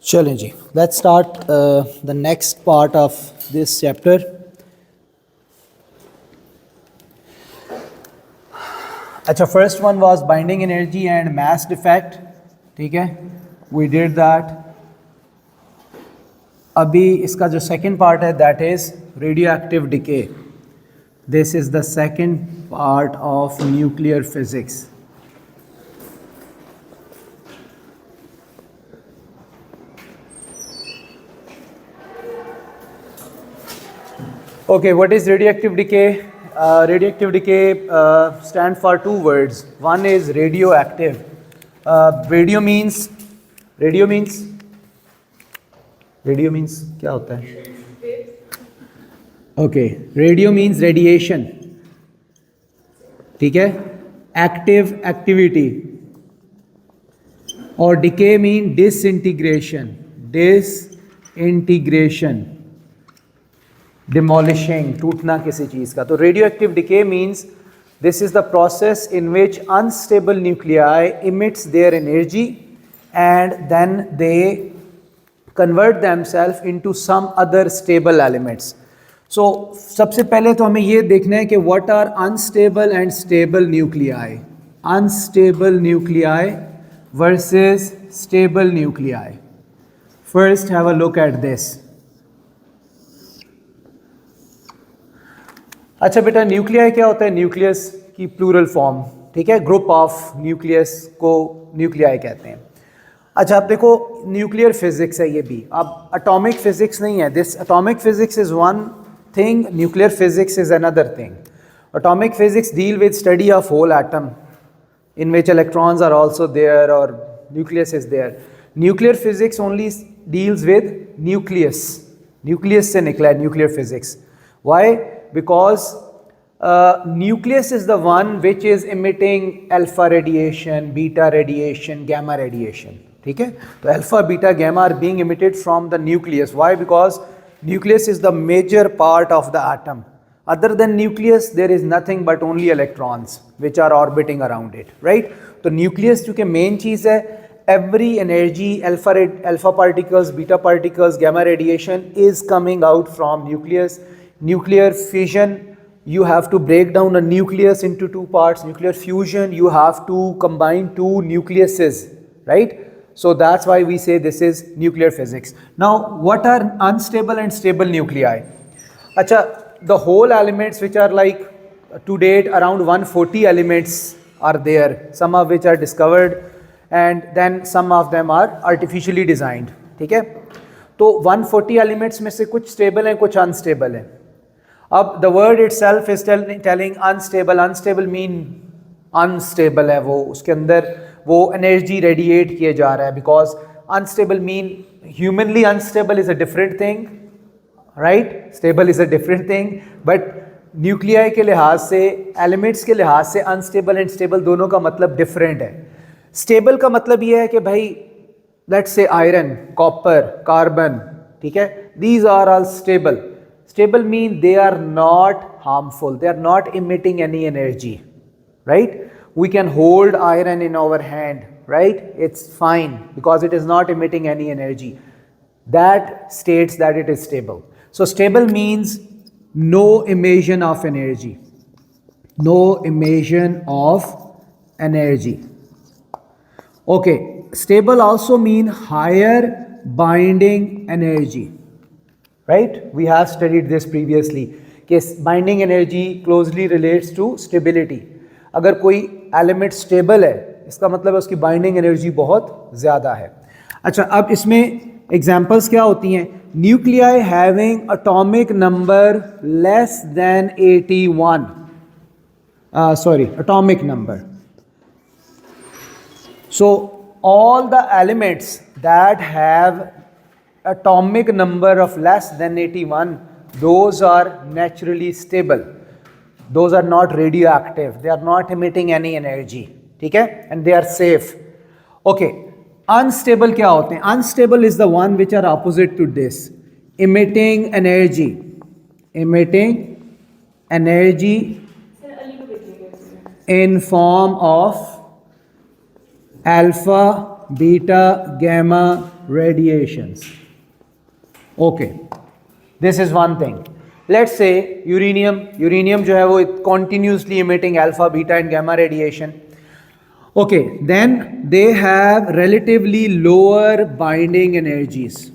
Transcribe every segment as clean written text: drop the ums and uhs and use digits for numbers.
चलें जी, let's start the next part of this chapter. अच्छा, first one was binding energy and mass defect. ठीक है, we did that. अभी इसका जो second part है that is radioactive decay. This is the second part of nuclear physics. Okay, what is radioactive decay? Radioactive decay stand for two words. One is radioactive. Radio means क्या होता है? Okay, radio means radiation. ठीक है? Active activity. और decay mean disintegration. Demolishing, टूटना किसी चीज़ का. तो radioactive decay means this is the process in which unstable nuclei emits their energy and then they convert themselves into some other stable elements. So सबसे पहले तो हमें ये देखना है कि what are unstable and stable nuclei. Unstable nuclei versus stable nuclei. First have a look at this. अच्छा बेटा, न्यूक्लियाई क्या होता है? न्यूक्लियस की प्लूरल फॉर्म, ठीक है, ग्रुप ऑफ न्यूक्लियस को न्यूक्लियाई कहते हैं. अच्छा, आप देखो न्यूक्लियर फिजिक्स है ये भी, अब एटॉमिक फिजिक्स नहीं है. This atomic physics is one thing, nuclear physics is another thing. Atomic physics deal with study of whole atom in which electrons are also there or nucleus is there. Nuclear physics only deals with nucleus. Nucleus से निकला है nuclear physics. Why? Because nucleus is the one which is emitting alpha radiation, beta radiation, gamma radiation. ठीक है? तो alpha, beta, gamma are being emitted from the nucleus. Why? Because nucleus is the major part of the atom. Other than nucleus, there is nothing but only electrons which are orbiting around it, right? तो nucleus चूँकि main चीज़ है, every energy, alpha particles, beta particles, gamma radiation is coming out from nucleus. Nuclear fission, you have to break down a nucleus into two parts. Nuclear fusion, you have to combine two nucleuses, right? So that's why we say this is nuclear physics. Now, what are unstable and stable nuclei? अच्छा, the whole elements which are like to date around 140 elements are there, some of which are discovered and then some of them are artificially designed. ठीक है, तो 140 elements में से कुछ stable हैं, कुछ unstable हैं. अब the word itself is telling unstable mean unstable है वो, उसके अंदर वो energy radiate किए जा रहा है, because unstable mean humanly unstable is a different thing, right? Stable is a different thing, but nuclei के लिहाज से, एलिमेंट्स के लिहाज से अनस्टेबल एंड स्टेबल दोनों का मतलब डिफरेंट है. स्टेबल का मतलब ये है कि भाई let's say iron, copper, carbon, ठीक है, these are all stable. Stable mean they are not harmful, they are not emitting any energy, right? We can hold iron in our hand, right? It's fine because it is not emitting any energy. That states that it is stable. So stable means no emission of energy. No emission of energy. Okay, stable also mean higher binding energy. Right? We have studied this previously. कि binding energy closely relates to stability. अगर कोई element stable है, इसका मतलब है उसकी binding energy बहुत ज़्यादा है. अच्छा, अब इसमें एग्जांपल्स क्या होती हैं? Nuclei having atomic number less than 81, atomic number. So all the elements that have atomic number of less than 81, those are naturally stable. Those are not radioactive. They are not emitting any energy. ठीक है? And they are safe. Okay. Unstable क्या होते हैं? Unstable is the one which are opposite to this. Emitting energy. Emitting energy in form of alpha, beta, gamma, radiations. Okay, this is one thing. Let's say uranium जो है वो continuously emitting alpha, beta and gamma radiation. Okay, then they have relatively lower binding energies.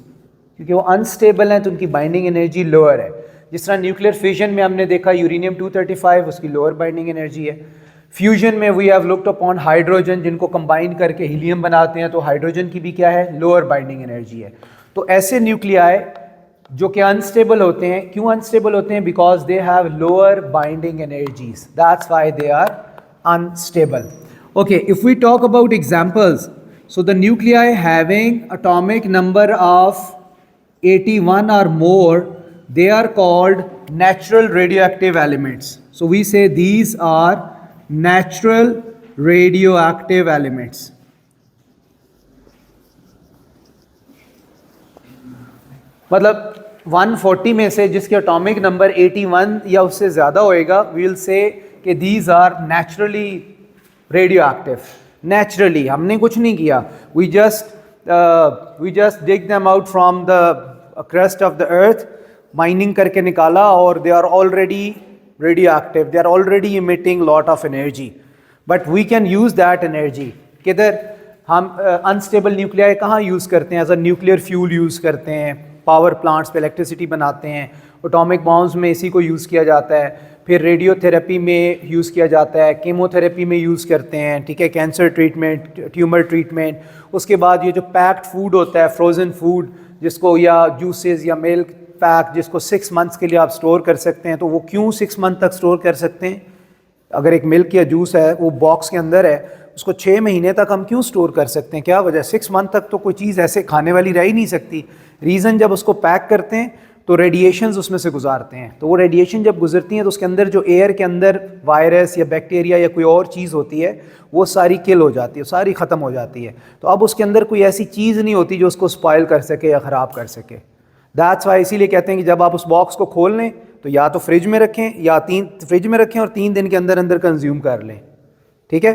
क्योंकि वो unstable हैं तो उनकी binding energy lower है. जिस तरह न्यूक्लियर फिजन में हमने देखा यूरेनियम 235 उसकी लोअर बाइंडिंग एनर्जी है. फ्यूजन में we have looked upon hydrogen, जिनको कंबाइन करके हीलियम बनाते हैं, तो हाइड्रोजन की भी क्या है, लोअर बाइंडिंग एनर्जी है. तो ऐसे न्यूक्लियाई जो कि अनस्टेबल होते हैं, क्यों अनस्टेबल होते हैं? Because they have lower binding energies, that's why they are unstable. Okay, if we talk about examples, so the nuclei having atomic number of 81 or more, they are called natural radioactive elements. So we say these are natural radioactive elements. मतलब 140 में से जिसके atomic number 81 या उससे ज़्यादा होएगा, we will say कि these are naturally radioactive. Naturally, हमने कुछ नहीं किया. We just dig them out from the crust of the earth, mining करके निकाला, और they are already radioactive. They are already emitting lot of energy. But we can use that energy. किधर हम unstable nuclei कहाँ use करते हैं? As a nuclear fuel use करते हैं, पावर प्लांट्स पे इलेक्ट्रिसिटी बनाते हैं, एटॉमिक बॉम्ब्स में इसी को यूज़ किया जाता है, फिर रेडियोथेरेपी में यूज़ किया जाता है, कीमोथेरेपी में यूज़ करते हैं, ठीक है, कैंसर ट्रीटमेंट, ट्यूमर ट्रीटमेंट. उसके बाद ये जो पैक्ड फूड होता है, फ्रोज़न फूड, जिसको या जूसेस या मिल्क पैक, जिसको 6 मंथ्स के लिए आप स्टोर कर सकते हैं. तो वो क्यों 6 मंथ तक स्टोर कर सकते हैं? अगर एक मिल्क या जूस है वो बॉक्स के अंदर है, उसको 6 महीने तक हम क्यों स्टोर कर सकते हैं? क्या वजह? 6 मंथ तक तो कोई चीज़ ऐसे खाने वाली रह ही नहीं सकती. रीज़न, जब उसको पैक करते हैं तो रेडिएशंस उसमें से गुजारते हैं, तो वो रेडिएशन जब गुजरती हैं तो उसके अंदर जो एयर के अंदर वायरस या बैक्टीरिया या कोई और चीज़ होती है वो सारी किल हो जाती है, सारी ख़त्म हो जाती है. तो अब उसके अंदर कोई ऐसी चीज़ नहीं होती जो उसको स्पॉइल कर सके या ख़राब कर सके. दैट्स वाई इसीलिए कहते हैं कि जब आप उस बॉक्स को खोल लें तो या तो फ्रिज में रखें या फ्रिज में रखें और 3 दिन के अंदर अंदर कंज्यूम कर लें. ठीक है,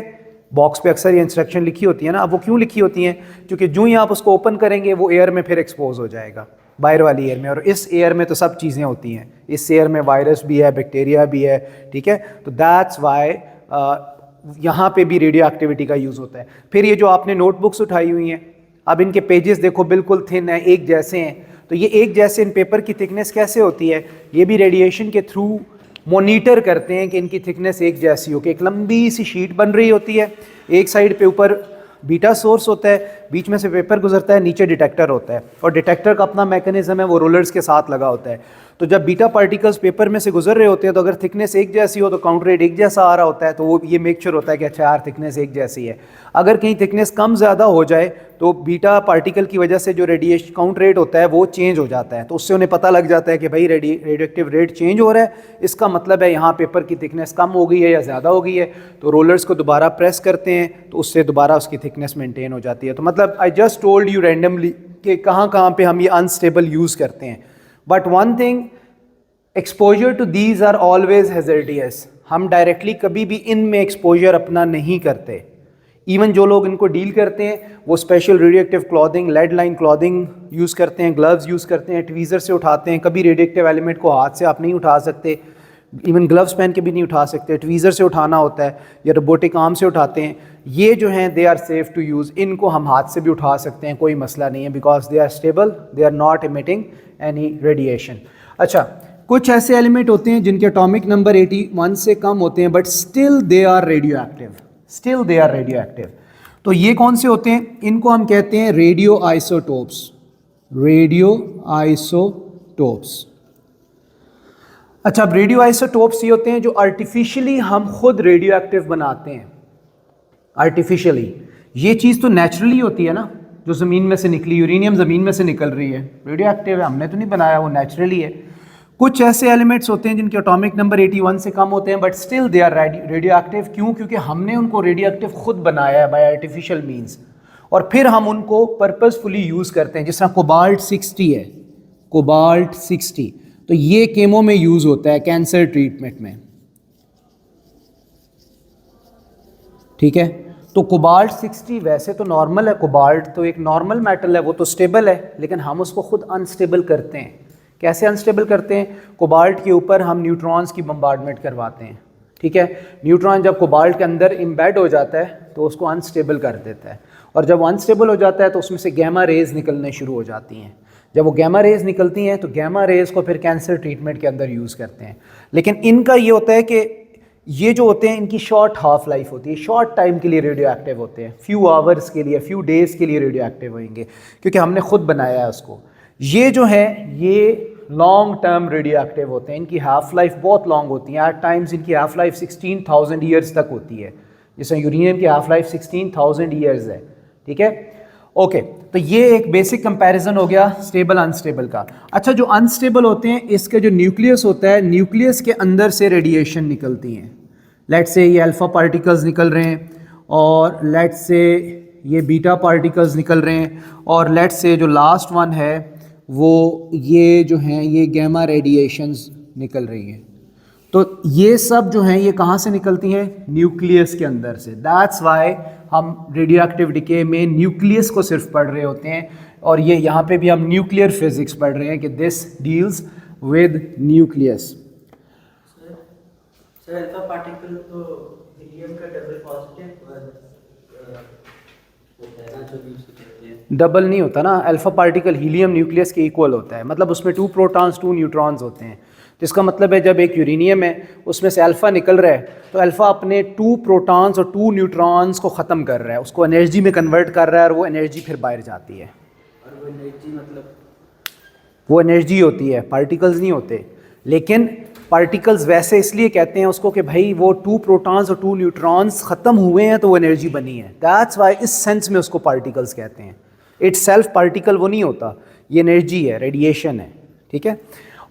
बॉक्स पे अक्सर ये इंस्ट्रक्शन लिखी होती है ना. अब वो क्यों लिखी होती हैं? क्योंकि जो ही आप उसको ओपन करेंगे वो एयर में फिर एक्सपोज हो जाएगा, बाहर वाली एयर में, और इस एयर में तो सब चीज़ें होती हैं. इस एयर में वायरस भी है, बैक्टीरिया भी है, ठीक है. तो दैट्स वाई यहाँ पे भी रेडियो एक्टिविटी का यूज़ होता है. फिर ये जो आपने नोटबुक्स उठाई हुई हैं, अब इनके पेजेस देखो बिल्कुल थिन है, एक जैसे हैं. तो ये एक जैसे इन पेपर की थिकनेस कैसे होती है? ये भी रेडिएशन के थ्रू मॉनिटर करते हैं कि इनकी थिकनेस एक जैसी हो, कि एक लंबी सी शीट बन रही होती है, एक साइड पे ऊपर बीटा सोर्स होता है, बीच में से पेपर गुजरता है, नीचे डिटेक्टर होता है, और डिटेक्टर का अपना मैकेनिज्म है, वो रोलर्स के साथ लगा होता है. तो जब बीटा पार्टिकल्स पेपर में से गुजर रहे होते हैं तो अगर थिकनेस एक जैसी हो तो काउंट रेट एक जैसा आ रहा होता है, तो वो ये मेक श्योर होता है कि अच्छा यार थिकनेस एक जैसी है. अगर कहीं थिकनेस कम ज़्यादा हो जाए तो बीटा पार्टिकल की वजह से जो रेडिएशन काउंट रेट होता है वो चेंज हो जाता है. तो उससे उन्हें पता लग जाता है कि भाई रेडियोएक्टिव रेट चेंज हो रहा है, इसका मतलब है यहाँ पेपर की थिकनेस कम हो गई है या ज़्यादा हो गई है. तो रोलर्स को दोबारा प्रेस करते हैं तो उससे दोबारा उसकी थिकनेस मेंटेन हो जाती है. तो मतलब I just told you randomly कि कहाँ कहाँ पे हम ये अनस्टेबल यूज़ करते हैं. But one thing, exposure to these are always hazardous. हम डायरेक्टली कभी भी इनमें एक्सपोजर अपना नहीं करते. इवन जो लोग इनको डील करते हैं वो special radioactive clothing, lead line clothing use करते हैं, ग्लव्स यूज़ करते हैं, ट्वीज़र से उठाते हैं. कभी रेडियोएक्टिव एलिमेंट को हाथ से आप नहीं उठा सकते, इवन ग्लव्स पहन के भी नहीं उठा सकते, ट्वीज़र से उठाना होता है या रोबोटिक आर्म से उठाते हैं. ये जो हैं they are safe to use. इनको हम हाथ से भी उठा सकते हैं, कोई मसला नहीं है, because they are stable, they are not emitting any radiation. अच्छा, कुछ ऐसे एलिमेंट होते हैं जिनके एटॉमिक नंबर 81 से कम होते हैं but still they are radioactive, still they are radioactive. तो ये कौन से होते हैं? इनको हम कहते हैं रेडियो आइसोटोप्स. Radio isotopes. अच्छा, अब रेडियो आइसोटोप्स ये होते हैं जो आर्टिफिशियली हम खुद रेडियो एक्टिव बनाते हैं. आर्टिफिशियली ये चीज़ तो नेचुरली होती है ना, जो ज़मीन में से निकली, यूरेनियम ज़मीन में से निकल रही है, रेडियो एक्टिव है, हमने तो नहीं बनाया, वो नेचुरली है. कुछ ऐसे एलिमेंट्स होते हैं जिनके एटॉमिक नंबर 81 से कम होते हैं but still they are radioactive. क्यों? क्योंकि हमने उनको रेडियो एक्टिव खुद बनाया है बाय आर्टिफिशियल मीन्स, और फिर हम उनको पर्पसफुली यूज़ करते हैं. जिस तरह कोबाल्ट 60 है, कोबाल्ट 60, तो ये केमो में यूज़ होता है कैंसर ट्रीटमेंट में. ठीक है, तो कोबाल्ट 60 वैसे तो नॉर्मल है, कोबाल्ट तो एक नॉर्मल मेटल है, वो तो स्टेबल है, लेकिन हम उसको खुद अनस्टेबल करते हैं। कैसे अनस्टेबल करते हैं? कोबाल्ट के ऊपर हम न्यूट्रॉन्स की बम्बार्डमेंट करवाते हैं, ठीक है। न्यूट्रॉन जब कोबाल्ट के अंदर इम्बेड हो जाता है तो उसको अनस्टेबल कर देता है, और जब अनस्टेबल हो जाता है तो उसमें से गैमा रेज निकलने शुरू हो जाती हैं। जब वो गैमा रेज निकलती हैं तो गैमा रेज को फिर कैंसर ट्रीटमेंट के अंदर यूज़ करते हैं। लेकिन इनका ये होता है कि ये जो होते हैं इनकी शॉर्ट हाफ लाइफ होती है, शॉर्ट टाइम के लिए रेडियो एक्टिव होते हैं, फ्यू आवर्स के लिए, फ्यू डेज़ के लिए रेडियो एक्टिव होंगे, क्योंकि हमने खुद बनाया है उसको। ये जो है ये लॉन्ग टर्म रेडियो एक्टिव होते हैं, इनकी हाफ लाइफ बहुत लॉन्ग होती है। एट टाइम्स इनकी हाफ लाइफ 16,000 ईयर्स तक होती है, जैसे यूरेनियम की हाफ लाइफ 16,000 ईयर्स है, ठीक है। ओके, तो ये एक बेसिक कंपैरिजन हो गया स्टेबल अनस्टेबल का। अच्छा, जो अनस्टेबल होते हैं इसके जो न्यूक्लियस होता है, न्यूक्लियस के अंदर से रेडिएशन निकलती हैं। लेट्स से ये अल्फ़ा पार्टिकल्स निकल रहे हैं, और लेट्स से ये बीटा पार्टिकल्स निकल रहे हैं, और लेट्स से जो लास्ट वन है वो ये जो हैं ये गैमा रेडिएशंस निकल रही हैं। तो ये सब जो हैं ये कहाँ से निकलती हैं? न्यूक्लियस के अंदर से। दैट्स वाई हम रेडियो एक्टिव डिके में न्यूक्लियस को सिर्फ पढ़ रहे होते हैं, और ये यहाँ पे भी हम न्यूक्लियर फिजिक्स पढ़ रहे हैं कि this deals with nucleus. Sir alpha particle तो हीलियम का डबल पॉजिटिव डबल नहीं होता ना, अल्फा पार्टिकल हीलियम न्यूक्लियस के इक्वल होता है, मतलब उसमें 2 प्रोटॉन्स 2 न्यूट्रॉन्स होते हैं। तो इसका मतलब है जब एक यूरेनियम है उसमें से अल्फ़ा निकल रहा है तो अल्फ़ा अपने 2 प्रोटॉन्स और 2 न्यूट्रॉन्स को ख़त्म कर रहा है, उसको एनर्जी में कन्वर्ट कर रहा है, और वो एनर्जी फिर बाहर जाती है। और वो एनर्जी मतलब वो एनर्जी होती है, पार्टिकल्स नहीं होते। लेकिन पार्टिकल्स वैसे इसलिए कहते हैं उसको कि भाई वो 2 प्रोटॉन्स और 2 न्यूट्रॉन्स ख़त्म हुए हैं तो वो एनर्जी बनी है। दैट्स वाई इस सेंस में उसको पार्टिकल्स कहते हैं। इट्स सेल्फ पार्टिकल वो नहीं होता, ये एनर्जी है, रेडिएशन है, ठीक है।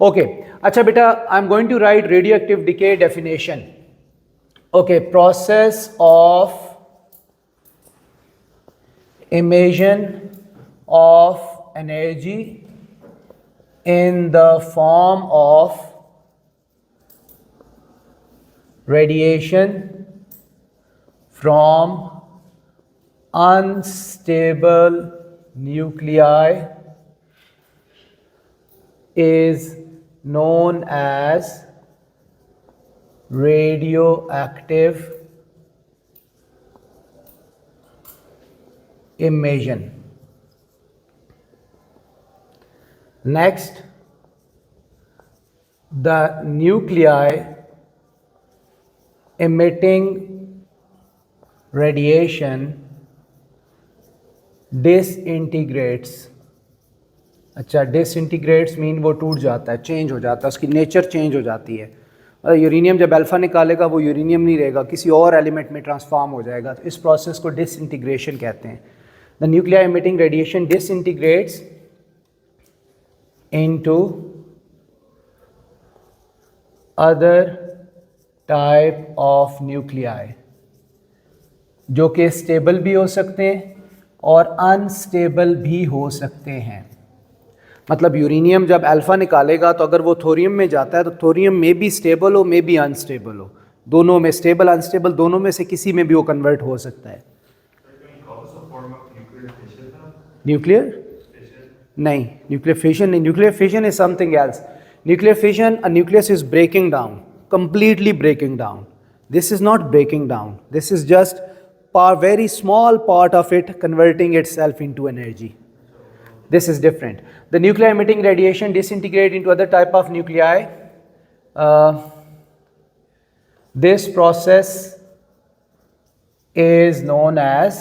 ओके, अच्छा बेटा, I am going to write radioactive decay definition. Okay, process of emission of energy in the form of radiation from unstable nuclei is known as radioactive emission. Next, the nuclei emitting radiation disintegrates. अच्छा, डिसइंटीग्रेट्स mean वो टूट जाता है, change हो जाता है, उसकी nature change हो जाती है। यूरेनियम जब अल्फ़ा निकालेगा वो यूरेनियम नहीं रहेगा, किसी और एलिमेंट में ट्रांसफॉर्म हो जाएगा, तो इस प्रोसेस को डिसइंटीग्रेशन कहते हैं। The nuclear emitting radiation डिसइंटीग्रेट्स into other type of nuclei, जो कि स्टेबल भी हो सकते हैं और अनस्टेबल भी हो सकते हैं। मतलब यूरेनियम जब अल्फ़ा निकालेगा तो अगर वो थोरियम में जाता है तो थोरियम में भी स्टेबल हो, में भी अनस्टेबल हो, दोनों में, स्टेबल अनस्टेबल दोनों में से किसी में भी वो कन्वर्ट हो सकता है। न्यूक्लियर नहीं, न्यूक्लियर फिशन नहीं, nuclear fission is something else. Nuclear fission, a nucleus is breaking down, completely breaking down. This is not breaking down, this is just very small part of it converting itself into energy. This is different. The nuclear emitting radiation disintegrate into other type of nuclei. This process is known as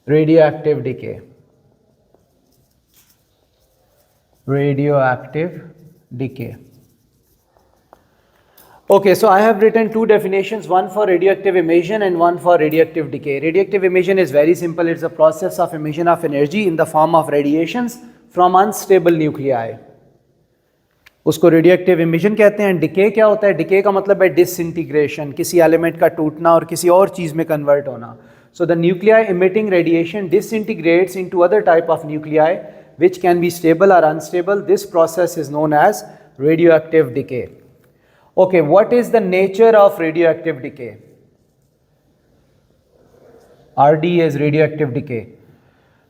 radioactive decay. Radioactive decay. Okay, so I have written two definitions, one for radioactive emission and one for radioactive decay. Radioactive emission is very simple. It's a process of emission of energy in the form of radiations from unstable nuclei. उसको radioactive emission कहते हैं। Decay क्या होता है? Decay का मतलब है disintegration, किसी एलिमेंट का टूटना और किसी और चीज़ में कन्वर्ट होना। सो the nuclei emitting radiation disintegrates into other type of nuclei which can be stable or unstable. This process is known as radioactive decay. Okay, what is the nature of radioactive decay? RD is radioactive decay.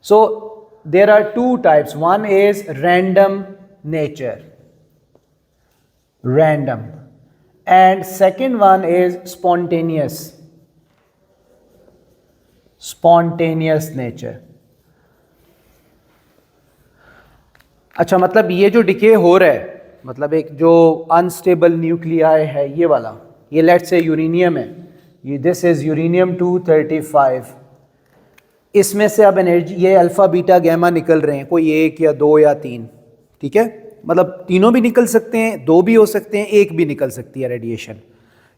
So there are two types. One is random nature, random, and second one is spontaneous nature. अच्छा, मतलब ये जो decay हो रहा है, मतलब एक जो अनस्टेबल न्यूक्लियाई है ये वाला, ये लेट्स से यूरेनियम है, ये दिस इज यूरेनियम 235, इसमें से अब एनर्जी, ये अल्फा बीटा गैमा निकल रहे हैं, कोई एक या दो या तीन, ठीक है, मतलब तीनों भी निकल सकते हैं, दो भी हो सकते हैं, एक भी निकल सकती है रेडिएशन।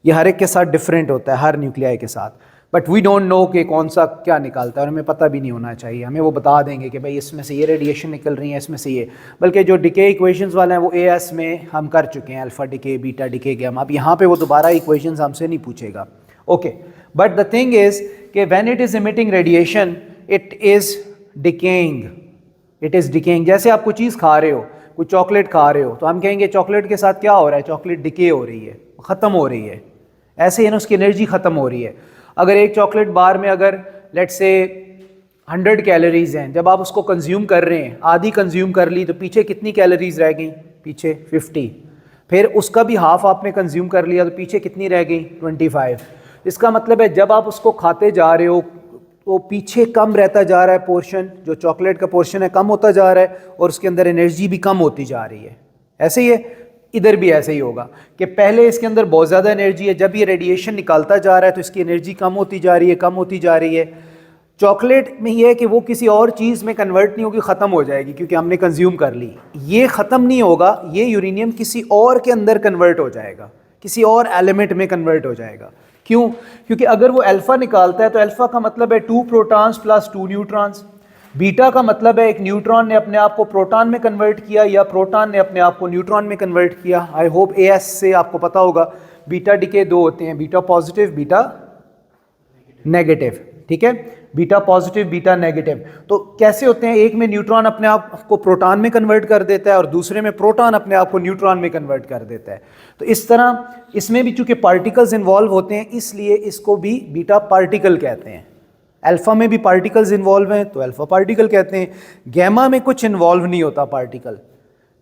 ये हर एक के साथ डिफरेंट होता है, हर न्यूक्लियाई के साथ, बट वी डोंट नो कि कौन सा क्या निकालता है, और हमें पता भी नहीं होना चाहिए। हमें वो बता देंगे कि भाई इसमें से ये रेडिएशन निकल रही है, इसमें से ये, बल्कि जो डिके इक्वेशंस वाले हैं वो AS में हम कर चुके हैं, alpha decay, beta decay, gamma. अब यहाँ पे वो दोबारा इक्वेशंस हमसे नहीं पूछेगा, okay. But the thing is कि when it is emitting radiation it is decaying, it is decaying. जैसे आप कोई चीज़ खा रहे हो, कोई चॉकलेट खा रहे हो, तो हम कहेंगे चॉकलेट के साथ क्या हो रहा है, चॉकलेट डिके हो रही है, ख़त्म हो रही है, ऐसे ही ना उसकी एनर्जी ख़त्म हो रही है। अगर एक चॉकलेट बार में अगर लेट्स से 100 कैलोरीज हैं, जब आप उसको कंज्यूम कर रहे हैं, आधी कंज्यूम कर ली, तो पीछे कितनी कैलोरीज रह गई, पीछे 50, फिर उसका भी हाफ आपने कंज्यूम कर लिया, तो पीछे कितनी रह गई, 25। इसका मतलब है जब आप उसको खाते जा रहे हो तो पीछे कम रहता जा रहा है पोर्शन, जो चॉकलेट का पोर्शन है कम होता जा रहा है, और उसके अंदर एनर्जी भी कम होती जा रही है। ऐसे ही है, इधर भी ऐसे ही होगा कि पहले इसके अंदर बहुत ज़्यादा एनर्जी है, जब ये रेडिएशन निकालता जा रहा है तो इसकी एनर्जी कम होती जा रही है, कम होती जा रही है। चॉकलेट में ये है कि वो किसी और चीज़ में कन्वर्ट नहीं होगी, ख़त्म हो जाएगी क्योंकि हमने कंज्यूम कर ली। ये ख़त्म नहीं होगा, ये यूरेनियम किसी और के अंदर कन्वर्ट हो जाएगा, किसी और एलिमेंट में कन्वर्ट हो जाएगा। क्यों? क्योंकि अगर वो अल्फ़ा निकालता है तो अल्फ़ा का मतलब है 2 प्रोटॉन्स प्लस 2 न्यूट्रॉन्स, बीटा का मतलब है एक न्यूट्रॉन ने अपने आप को प्रोटॉन में कन्वर्ट किया या प्रोटॉन ने अपने आप को न्यूट्रॉन में कन्वर्ट किया। आई होप AS से आपको पता होगा बीटा डिके दो होते हैं, बीटा पॉजिटिव, बीटा नेगेटिव, ठीक है, बीटा पॉजिटिव, बीटा नेगेटिव। तो कैसे होते हैं, एक में न्यूट्रॉन अपने आप को प्रोटॉन में कन्वर्ट कर देता है और दूसरे में प्रोटॉन अपने आप को न्यूट्रॉन में कन्वर्ट कर देता है। तो इस तरह इसमें भी चूंकि पार्टिकल्स इन्वॉल्व होते हैं इसलिए इसको भी बीटा पार्टिकल कहते हैं। अल्फ़ा में भी पार्टिकल्स इन्वॉल्व हैं तो अल्फ़ा पार्टिकल कहते हैं। गैमा में कुछ इन्वॉल्व नहीं होता पार्टिकल,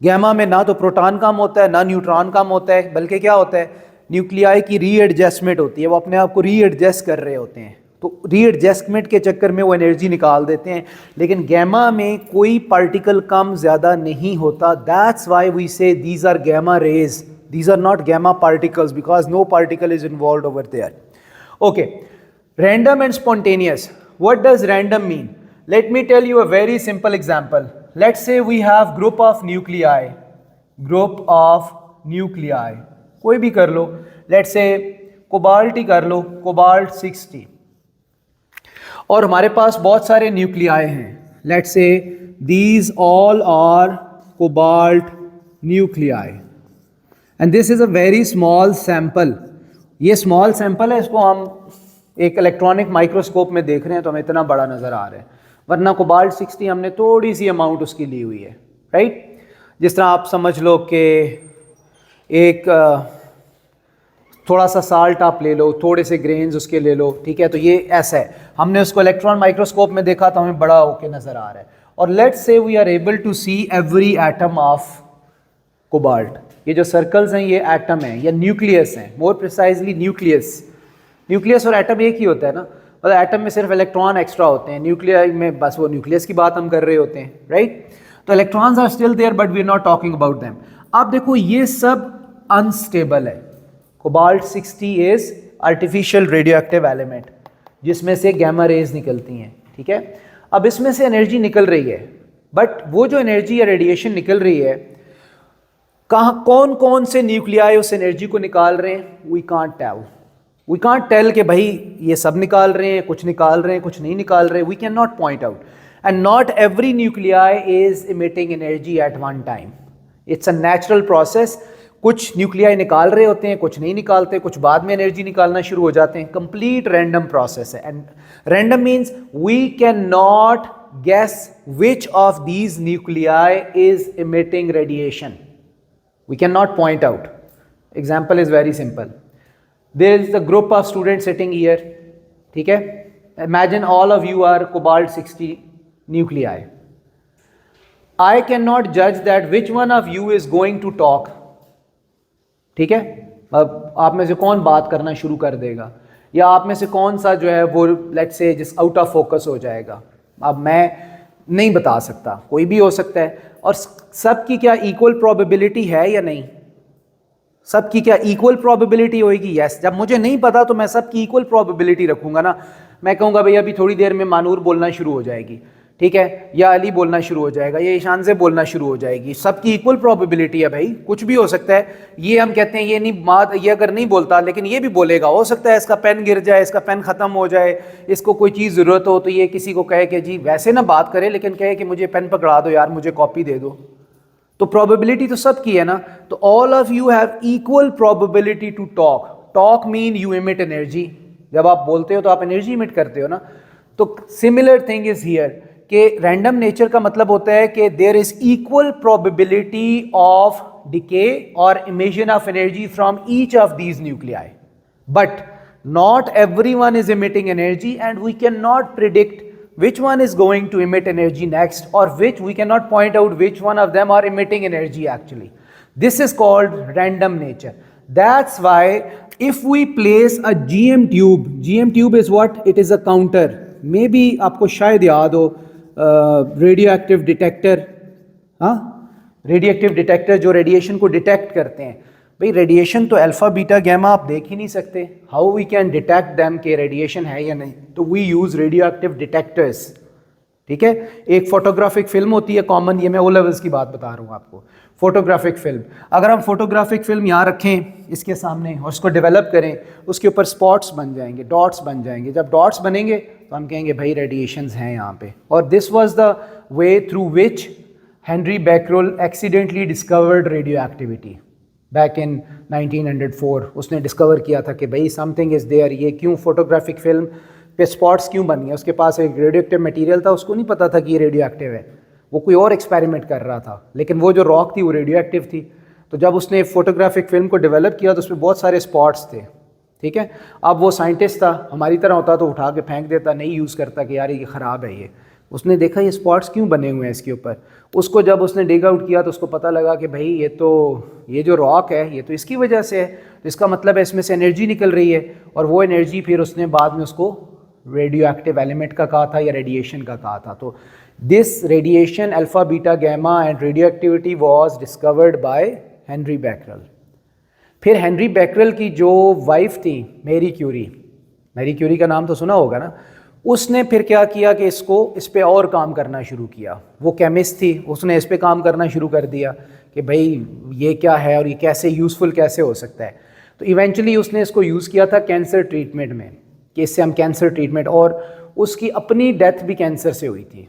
गैमा में ना तो प्रोटॉन कम होता है ना न्यूट्रॉन कम होता है, बल्कि क्या होता है, न्यूक्लियाई की रीएडजस्टमेंट होती है, वो अपने आप को रीएडजस्ट कर रहे होते हैं, तो रीएडजस्टमेंट के चक्कर में वो एनर्जी निकाल देते हैं। लेकिन गैमा में कोई पार्टिकल कम ज़्यादा नहीं होता, that's why we say these are gamma rays, these are not gamma particles because no particle is involve over there. Okay, random and spontaneous. What does random mean? Let me tell you a very simple example. Let's say we have group of nuclei. Group of nuclei. कोई भी कर लो. Let's say cobalt ही कर लो, cobalt 60. और हमारे पास बहुत सारे nuclei हैं. Let's say these all are cobalt nuclei. And this is a very small sample. ये small sample है, इसको हम एक इलेक्ट्रॉनिक माइक्रोस्कोप में देख रहे हैं तो हमें इतना बड़ा नज़र आ रहा है, वरना कोबाल्ट 60 हमने थोड़ी सी अमाउंट उसकी ली हुई है, राइट। जिस तरह आप समझ लो कि एक थोड़ा सा साल्ट आप ले लो, थोड़े से ग्रेन्स उसके ले लो, ठीक है, तो ये ऐसा है, हमने उसको इलेक्ट्रॉन माइक्रोस्कोप में देखा तो हमें बड़ा होके नज़र आ रहा है। और let's say we are able to see every atom of cobalt. ये जो सर्कल्स हैं ये एटम हैं या न्यूक्लियस हैं, मोर प्रिसाइजली न्यूक्लियस। न्यूक्लियस और एटम एक ही होता है ना, मतलब एटम में सिर्फ इलेक्ट्रॉन एक्स्ट्रा होते हैं, न्यूक्लियर में बस वो न्यूक्लियस की बात हम कर रहे होते हैं, राइट। तो electrons are still there but we are not talking about them. आप देखो ये सब अनस्टेबल है। Cobalt 60 is artificial radioactive element जिसमें से गैमा रेज निकलती हैं, ठीक है। अब इसमें से एनर्जी निकल रही है, बट वो जो एनर्जी या रेडिएशन निकल रही है, कहाँ कौन कौन से न्यूक्लियाई उस एनर्जी को निकाल रहे हैं, वी कांट टेल कि भाई ये सब निकाल रहे हैं, कुछ निकाल रहे हैं, कुछ नहीं निकाल रहे, we can not point out. And not every nuclei is emitting energy at one time, it's a natural process. कुछ न्यूक्लियाई निकाल रहे होते हैं, कुछ नहीं निकालते, कुछ बाद में एनर्जी निकालना शुरू हो जाते हैं, कंप्लीट रैंडम प्रोसेस है। And random means we can not guess which of these nuclei is emitting radiation. We cannot point out. Example is very simple. There is a group of students sitting here, ठीक है, imagine all of you are cobalt 60 nuclei. I cannot judge that which one of you is going to talk. ठीक है, अब आप में से कौन बात करना शुरू कर देगा, या आप में से कौन सा जो है वो लेट्स से जिस आउट ऑफ फोकस हो जाएगा, अब मैं नहीं बता सकता, कोई भी हो सकता है। और सबकी क्या इक्वल प्रोबेबिलिटी है या नहीं? सबकी क्या इक्वल प्रोबेबिलिटी होगी? यस। जब मुझे नहीं पता तो मैं सबकी इक्वल प्रोबेबिलिटी रखूंगा ना। मैं कहूँगा भैया अभी थोड़ी देर में मानूर बोलना शुरू हो जाएगी, ठीक है, या अली बोलना शुरू हो जाएगा, या ईशान से बोलना शुरू हो जाएगी, सबकी इक्वल प्रोबेबिलिटी है भाई, कुछ भी हो सकता है। ये हम कहते हैं ये नहीं बात, ये अगर नहीं बोलता लेकिन ये भी बोलेगा, हो सकता है इसका पेन गिर जाए, इसका पेन ख़त्म हो जाए, इसको कोई चीज़ ज़रूरत हो तो ये किसी को कहे कि जी वैसे ना बात करे लेकिन कहे कि मुझे पेन पकड़ा दो यार, मुझे कॉपी दे दो। तो प्रोबेबिलिटी तो सबकी है ना। तो all of you have equal probability to talk. Talk mean you emit energy. जब आप बोलते हो तो आप एनर्जी इमिट करते हो ना। तो सिमिलर थिंग इज हियर कि रैंडम नेचर का मतलब होता है कि there is equal probability of decay और emission of energy from each of these nuclei, but not everyone is emitting energy and we cannot predict which one is going to emit energy next, or which we cannot point out which one of them are emitting energy actually. This is called random nature. That's why if we place a GM tube is what? It is a counter. Maybe आपको शायद याद हो radioactive detector, हाँ, radioactive detector जो radiation को detect करते हैं। भाई रेडिएशन तो अल्फा बीटा गैमा आप देख ही नहीं सकते, how we can detect them के रेडिएशन है या नहीं? तो we use radioactive detectors, ठीक है। एक फोटोग्राफिक फिल्म होती है कॉमन, ये मैं ओ लेवल्स की बात बता रहा हूँ आपको। फोटोग्राफिक फिल्म, अगर हम फोटोग्राफिक फिल्म यहाँ रखें इसके सामने और उसको डेवलप करें, उसके ऊपर स्पॉट्स बन जाएंगे, डॉट्स बन जाएंगे। जब डॉट्स बनेंगे तो हम कहेंगे भाई रेडिएशंस हैं यहाँ पे। और this was the way through which Henry Becquerel accidentally discovered radio activity back in 1904। उसने डिस्कवर किया था कि भाई समथिंग इज़ देयर। ये क्यों फोटोग्राफिक फिल्म पे स्पॉट्स क्यों बन गए? उसके पास एक रेडियो एक्टिव मटीरियल था, उसको नहीं पता था कि ये रेडियो एक्टिव है, वो कोई और एक्सपेरिमेंट कर रहा था, लेकिन वो जो रॉक थी वो रेडियो एक्टिव थी। तो जब उसने फोटोग्राफिक फिल्म को डेवलप किया तो उसमें बहुत सारे स्पॉट्स थे, ठीक है। अब वो साइंटिस्ट था, हमारी तरह होता तो उठा के फेंक देता, नहीं यूज़ करता कि यार ये ख़राब है। ये उसने देखा ये स्पॉट्स क्यों बने हुए हैं इसके ऊपर। उसको जब उसने डिग आउट किया तो उसको पता लगा कि भाई ये जो रॉक है ये तो इसकी वजह से है, तो इसका मतलब है इसमें से एनर्जी निकल रही है। और वो एनर्जी फिर उसने बाद में उसको रेडियो एक्टिव एलिमेंट का कहा था या रेडिएशन का कहा था। तो this radiation alpha beta gamma and radioactivity was discovered by Henry Becquerel. फिर हेनरी बैकरेल की जो वाइफ थी मैरी क्यूरी का नाम तो सुना होगा ना, उसने फिर क्या किया कि इस पे और काम करना शुरू किया। वो केमिस्ट थी, उसने इस पे काम करना शुरू कर दिया कि भाई ये क्या है और ये कैसे यूज़फुल कैसे हो सकता है। तो इवेंचुअली उसने इसको यूज़ किया था कैंसर ट्रीटमेंट में, कि इससे हम कैंसर ट्रीटमेंट, और उसकी अपनी डेथ भी कैंसर से हुई थी।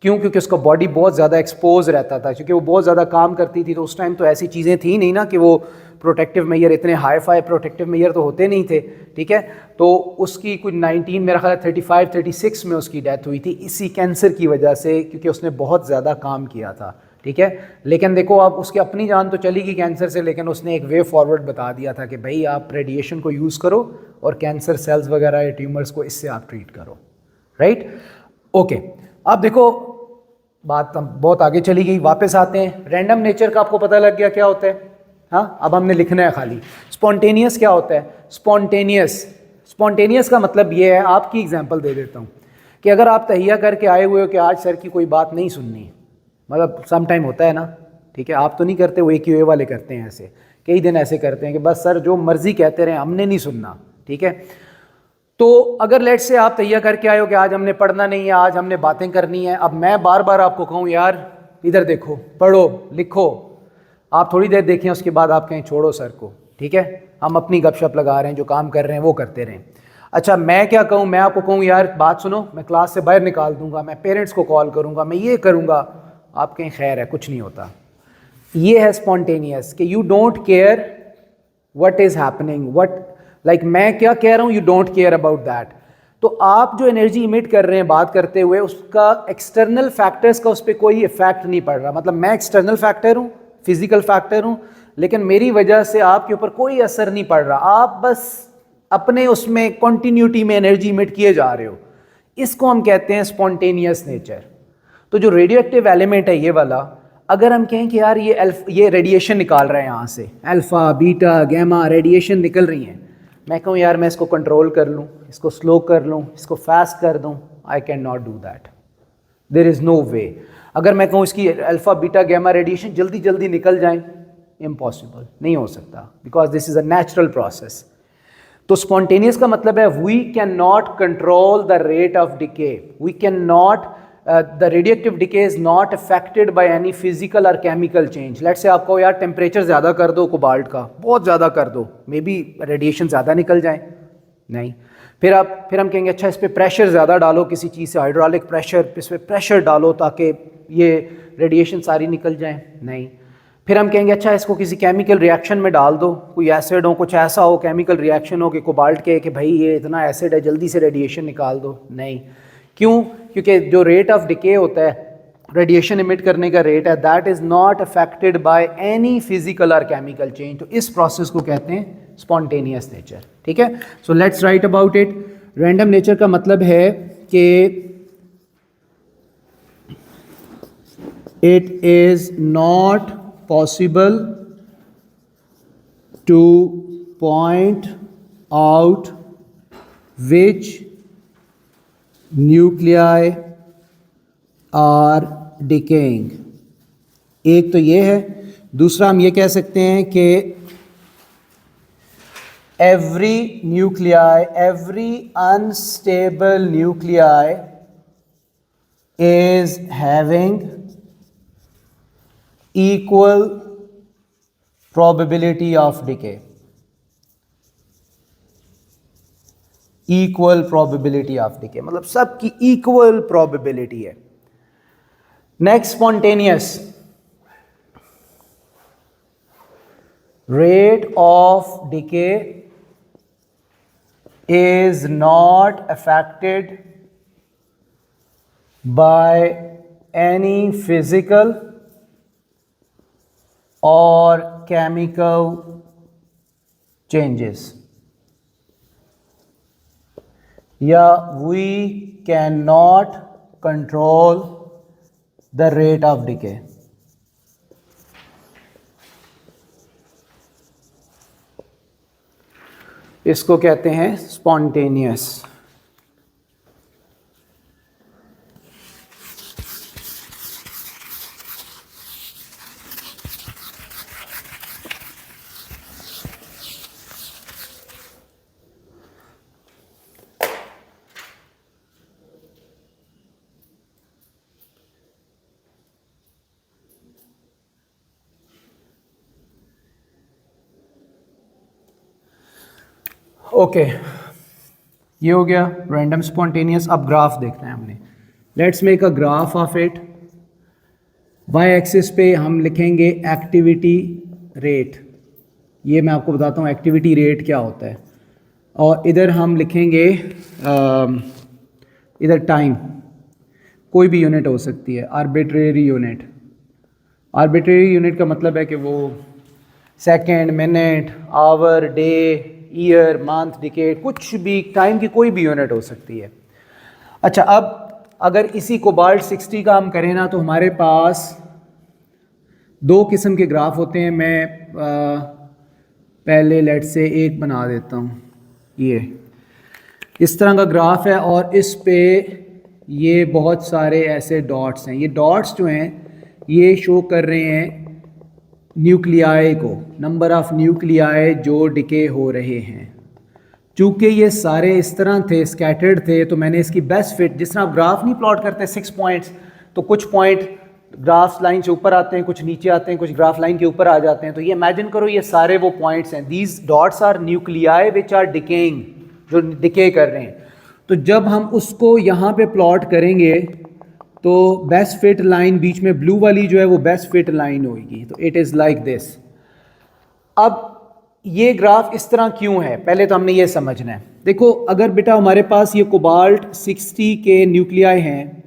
क्यों? क्योंकि उसका बॉडी बहुत ज़्यादा एक्सपोज रहता था, क्योंकि वो बहुत ज़्यादा काम करती थी। तो उस टाइम तो ऐसी चीज़ें थी नहीं ना कि वो प्रोटेक्टिव मेजर, इतने हाई फाई प्रोटेक्टिव मेजर तो होते नहीं थे, ठीक है। तो उसकी कुछ 19 मेरा ख्याल 35-36 में उसकी डेथ हुई थी इसी कैंसर की वजह से, क्योंकि उसने बहुत ज़्यादा काम किया था, ठीक है। लेकिन देखो अब उसकी अपनी जान तो चली गई कैंसर से, लेकिन उसने एक वे फॉरवर्ड बता दिया था कि भाई आप रेडिएशन को यूज़ करो और कैंसर सेल्स वगैरह या ट्यूमर्स को इससे आप ट्रीट करो, राइट। ओके, अब देखो बात बहुत आगे चली गई, वापस आते हैं। रैंडम नेचर का आपको पता लग गया क्या होता है, हाँ। अब हमने लिखना है खाली। स्पॉन्टेनियस क्या होता है? स्पॉन्टेनियस का मतलब ये है, आपकी एग्जांपल दे देता हूँ कि अगर आप तहिया करके आए हुए हो कि आज सर की कोई बात नहीं सुननी, मतलब सम टाइम होता है ना, ठीक है, आप तो नहीं करते, वो AQA वाले करते हैं ऐसे, कई दिन ऐसे करते हैं कि बस सर जो मर्जी कहते रहे हमने नहीं सुनना, ठीक है। तो अगर लेट से आप तैयार करके आए हो कि आज हमने पढ़ना नहीं है, आज हमने बातें करनी है, अब मैं बार बार आपको कहूँ यार इधर देखो, पढ़ो, लिखो, आप थोड़ी देर देखें, उसके बाद आप कहें छोड़ो सर को, ठीक है, हम अपनी गपशप लगा रहे हैं, जो काम कर रहे हैं वो करते रहें। अच्छा मैं क्या कहूँ, मैं आपको कहूँ यार बात सुनो, मैं क्लास से बाहर निकाल दूंगा, मैं पेरेंट्स को कॉल करूँगा, मैं ये करूँगा, आप कहें खैर है कुछ नहीं होता। ये है स्पॉन्टेनियस कि you don't care what is happening, what like मैं क्या कह रहा हूँ, you don't care about that. तो आप जो एनर्जी इमिट कर रहे हैं बात करते हुए, उसका एक्सटर्नल फैक्टर्स का उस पर कोई इफेक्ट नहीं पड़ रहा। मतलब मैं एक्सटर्नल फैक्टर हूँ, फिजिकल फैक्टर हूँ, लेकिन मेरी वजह से आपके ऊपर कोई असर नहीं पड़ रहा। आप बस अपने उसमें कॉन्टीन्यूटी में एनर्जी इमिट किए जा रहे हो। इसको हम कहते हैं स्पॉन्टेनियस नेचर। तो जो रेडियो एक्टिव एलिमेंट है ये वाला, अगर हम कहें कि यार ये रेडिएशन निकाल रहे हैं यहाँ से, अल्फ़ा बीटा गैमा रेडिएशन निकल रही हैं, मैं कहूँ यार मैं इसको कंट्रोल कर लूँ, इसको स्लो कर लूँ, इसको फास्ट कर दूँ, I can not do that, there is no way. अगर मैं कहूँ इसकी अल्फ़ा बीटा गैमा रेडिएशन जल्दी जल्दी निकल जाएं, इम्पॉसिबल, नहीं हो सकता, because this is a natural process. तो स्पॉन्टेनियस का मतलब है we can not control the rate of decay, we can not, the radioactive decay is not affected by any physical और केमिकल चेंज। लेट्स से आपको यार temperature ज़्यादा कर दो कोबाल्ट का, बहुत ज़्यादा कर दो, मे बी रेडिएशन ज़्यादा निकल जाए, नहीं। फिर हम कहेंगे अच्छा इस पर प्रेशर ज़्यादा डालो, किसी चीज़ से हाइड्रोलिक प्रेशर, इस पर प्रेशर डालो ताकि ये रेडिएशन सारी निकल जाए, नहीं। फिर हम कहेंगे अच्छा इसको किसी केमिकल रिएक्शन में डाल दो, कोई एसिड हो, कुछ ऐसा हो, केमिकल रिएक्शन हो कि कोबाल्ट के कि भाई ये इतना एसिड है जल्दी से रेडिएशन निकाल दो, नहीं। क्यों? क्योंकि जो रेट ऑफ डिके होता है, रेडिएशन इमिट करने का रेट है, that is not affected by any physical और केमिकल चेंज। तो इस प्रोसेस को कहते हैं स्पॉन्टेनियस नेचर, ठीक है। So let's write about it. Random nature का मतलब है कि it is not possible to point out which nuclei are decaying। एक तो ये है, दूसरा हम ये कह सकते हैं कि every nuclei, every unstable nuclei is having equal probability of decay, equal probability of decay मतलब सबकी equal probability है। Next, spontaneous, rate of decay is not affected by any physical or chemical changes, या we cannot control the rate of decay। इसको कहते हैं spontaneous। Okay ये हो गया रैंडम स्पॉन्टेनियस। अब ग्राफ देखना है हमने। Let's make a graph of it. Y axis पे हम लिखेंगे एक्टिविटी रेट, ये मैं आपको बताता हूँ एक्टिविटी रेट क्या होता है, और इधर हम लिखेंगे इधर टाइम, कोई भी यूनिट हो सकती है, आर्बिट्रेरी यूनिट। आर्बिट्रेरी यूनिट का मतलब है कि वो second, minute, hour, day, year, month, decade, कुछ भी टाइम की कोई भी यूनिट हो सकती है। अच्छा, अब अगर इसी कोबाल्ट 60 का हम करें ना, तो हमारे पास दो किस्म के ग्राफ होते हैं। मैं पहले लेट से एक बना देता हूँ। ये इस तरह का ग्राफ है और इस पे ये बहुत सारे ऐसे डॉट्स हैं। ये डॉट्स जो हैं ये शो कर रहे हैं न्यूक्लियाई को, नंबर ऑफ़ न्यूक्लियाई जो डिके हो रहे हैं। चूँकि ये सारे इस तरह थे, स्कैटर्ड थे, तो मैंने इसकी बेस्ट फिट, जिस तरह आप ग्राफ नहीं प्लॉट करते 6 पॉइंट्स, तो कुछ पॉइंट ग्राफ लाइन से ऊपर आते हैं, कुछ नीचे आते हैं, कुछ ग्राफ लाइन के ऊपर आ जाते हैं। तो ये इमेजिन करो ये सारे वो पॉइंट्स हैं। These dots are nuclei which are decaying, जो डिके कर रहे हैं। तो जब हम उसको यहाँ पे प्लॉट करेंगे तो बेस्ट फिट लाइन बीच में ब्लू वाली जो है वो बेस्ट फिट लाइन होगी। तो इट इज़ लाइक दिस। अब ये ग्राफ इस तरह क्यों है, पहले तो हमने ये समझना है। देखो, अगर बेटा हमारे पास ये कोबाल्ट 60 के न्यूक्लियाई हैं,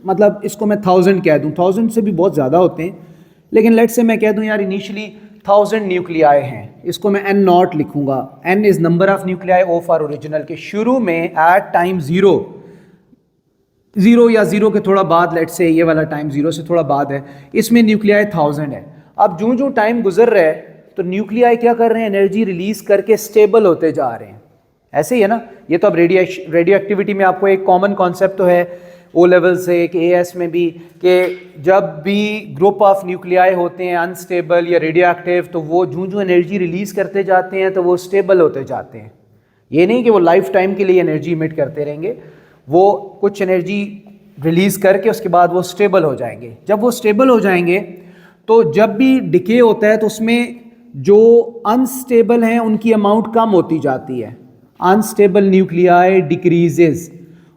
मतलब इसको मैं 1000 कह दूं, 1000 से भी बहुत ज़्यादा होते हैं, लेकिन लेट्स से मैं कह दूं यार इनिशियली 1000 न्यूक्लियाई हैं, इसको मैं n नॉट लिखूंगा। n is number of nuclei of are original, के शुरू में एट टाइम 0 0 या 0 के थोड़ा बाद, लेट से ये वाला टाइम 0 से थोड़ा बाद है, इसमें न्यूक्लियाई 1000 है। अब जो जो टाइम गुजर रहा है तो न्यूक्लियाई क्या कर रहे हैं, एनर्जी रिलीज करके स्टेबल होते जा रहे हैं। ऐसे ही है ना, ये तो अब रेडियो एक्टिविटी में आपको एक कॉमन कॉन्सेप्ट तो है ओ लेवल से कि एएस में भी, कि जब भी ग्रुप ऑफ न्यूक्लियाई होते हैं अनस्टेबल या रेडियो एक्टिव, तो वो जो एनर्जी रिलीज करते जाते हैं तो वो स्टेबल होते जाते हैं। ये नहीं कि वो लाइफ टाइम के लिए एनर्जी इमिट करते रहेंगे, वो कुछ एनर्जी रिलीज करके उसके बाद वो स्टेबल हो जाएंगे। जब वो स्टेबल हो जाएंगे तो जब भी डिके होता है तो उसमें जो अनस्टेबल हैं उनकी अमाउंट कम होती जाती है। अनस्टेबल न्यूक्लियाई डिक्रीजेस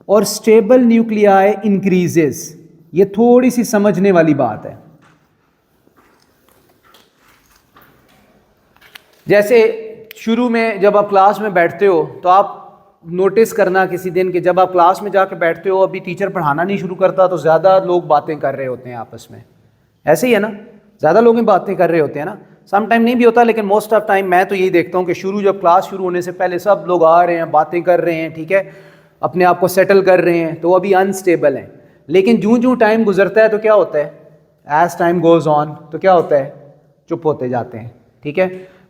और स्टेबल न्यूक्लियाई इंक्रीजेस। ये थोड़ी सी समझने वाली बात है। जैसे शुरू में जब आप क्लास में बैठते हो तो आप नोटिस करना किसी दिन कि जब आप क्लास में जाके बैठते हो, अभी टीचर पढ़ाना नहीं शुरू करता तो ज़्यादा लोग बातें कर रहे होते हैं आपस में। ऐसे ही है ना, ज़्यादा लोग बातें कर रहे होते हैं ना। सम टाइम नहीं भी होता, लेकिन मोस्ट ऑफ टाइम मैं तो यही देखता हूँ कि जब क्लास शुरू होने से पहले सब लोग आ रहे हैं, बातें कर रहे हैं, ठीक है, अपने आप को सेटल कर रहे हैं, तो अभी अनस्टेबल हैं। लेकिन जो टाइम गुजरता है तो क्या होता है, एज टाइम गोज़ ऑन तो क्या होता है, चुप होते जाते हैं। ठीक है,